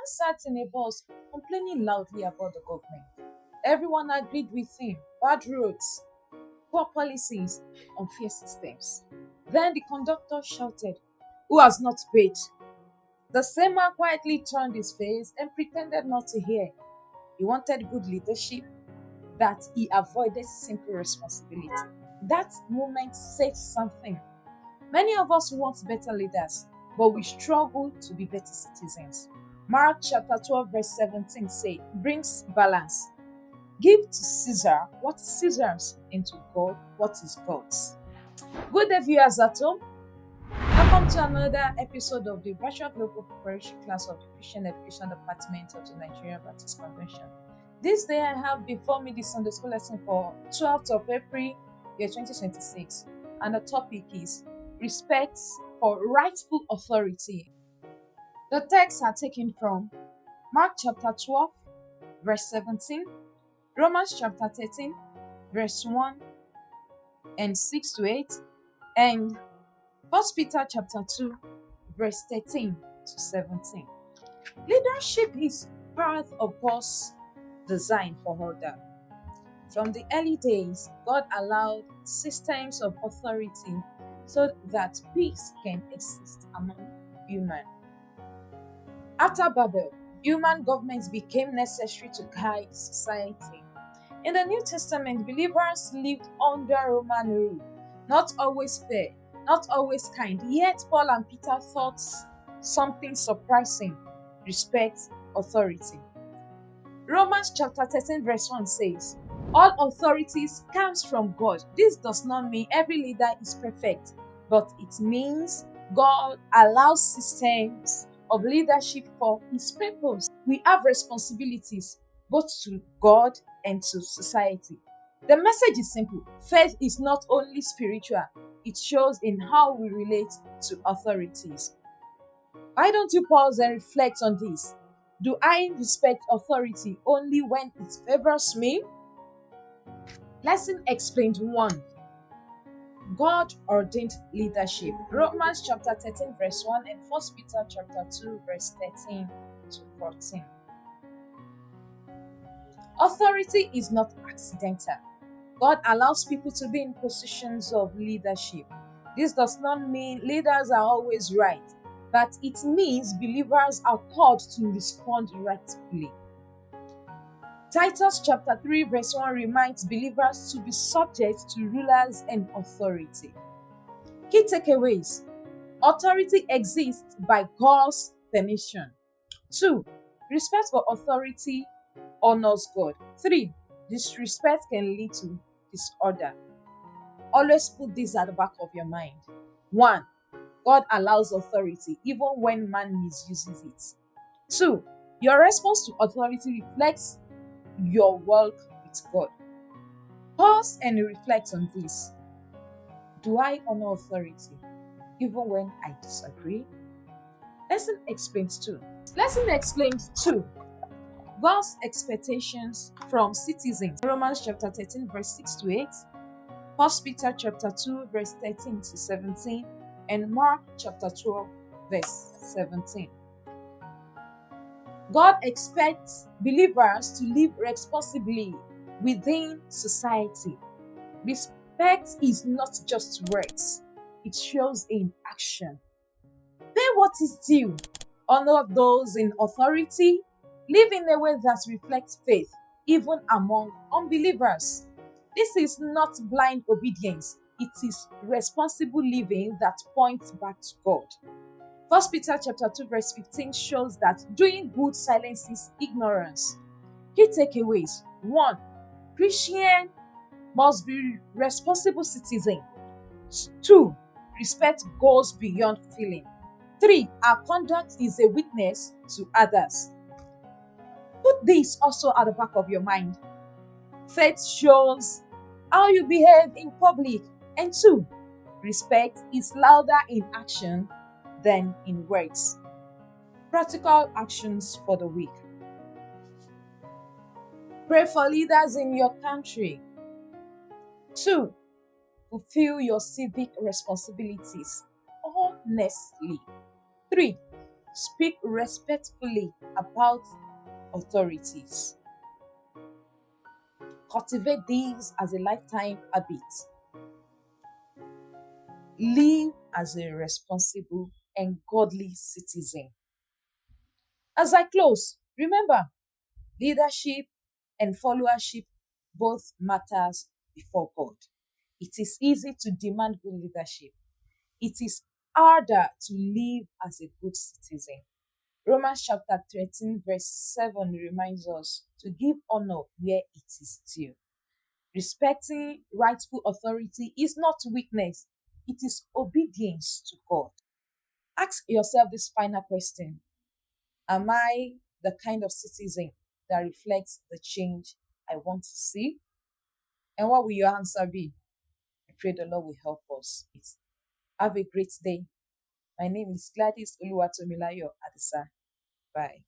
sat in a bus complaining loudly about the government. Everyone agreed with him. Bad roads, poor policies, unfair systems. Then the conductor shouted, "Who has not paid?" The same man quietly turned his face and pretended not to hear. He wanted good leadership, that he avoided simple responsibility. That moment said something. Many of us want better leaders, but we struggle to be better citizens. Mark chapter 12, verse 17 brings balance. Give to Caesar what is Caesar's, and to God what is God's. Good day, viewers at home. Welcome to another episode of the Virtual Global Preparatory class of the Christian Education Department of the Nigerian Baptist Convention. This day I have before me the Sunday School lesson for 12th of April, year 2026, and the topic is Respect for Rightful Authority. The texts are taken from Mark chapter 12, verse 17, Romans chapter 13, verse 1 and 6 to 8, and 1 Peter chapter 2, verse 13 to 17. Leadership is part of God's design for order. From the early days, God allowed systems of authority so that peace can exist among humans. After Babel, human governments became necessary to guide society. In the New Testament, believers lived under Roman rule, not always fair, not always kind. Yet Paul and Peter thought something surprising: respect authority. Romans chapter 13 verse 1 says, "All authorities comes from God." This does not mean every leader is perfect, but it means God allows systems of leadership for His purpose. We have responsibilities both to God and to society. The message is simple. Faith is not only spiritual, it shows in how we relate to authorities. Why don't you pause and reflect on this? Do I respect authority only when it favors me? Lesson explained 1. God ordained leadership. Romans chapter 13 verse 1 and 1 Peter chapter 2 verse 13 to 14. Authority is not accidental. God allows people to be in positions of leadership. This does not mean leaders are always right, but it means believers are called to respond rightfully. Titus chapter 3 verse 1 reminds believers to be subject to rulers and authority. Key takeaways: authority exists by God's permission. 2. Respect for authority honors God. 3. Disrespect can lead to disorder. Always put this at the back of your mind. 1. God allows authority even when man misuses it. 2. Your response to authority reflects your walk with God. Pause and reflect on this. Do I honor authority even when I disagree? Lesson explained 2. Lesson explained 2. God's expectations from citizens. Romans chapter 13 verse 6 to 8. 1 Peter chapter 2 verse 13 to 17. And Mark chapter 12 verse 17. God expects believers to live responsibly within society. Respect is not just words, it shows in action. Pay what is due. Honor those in authority. Live in a way that reflects faith, even among unbelievers. This is not blind obedience. It is responsible living that points back to God. 1 Peter chapter 2 verse 15 shows that doing good silences ignorance. Key takeaways: 1. Christian must be responsible citizen. 2. Respect goes beyond feeling. 3. Our conduct is a witness to others. Put this also at the back of your mind. Faith shows how you behave in public. And 2. Respect is louder in action than in words. Practical actions for the week. Pray for leaders in your country. 2. Fulfill your civic responsibilities honestly. 3. Speak respectfully about authorities. Cultivate these as a lifetime habit. Live as a responsible and godly citizen. As I close, remember leadership and followership both matters before God. It is easy to demand good leadership. It is harder to live as a good citizen. Romans chapter 13, verse 7 reminds us to give honor where it is due. Respecting rightful authority is not weakness, it is obedience to God. Ask yourself this final question: am I the kind of citizen that reflects the change I want to see? And what will your answer be? I pray the Lord will help us. Have a great day. My name is Gladys Oluwatomilayo Adisa. Bye.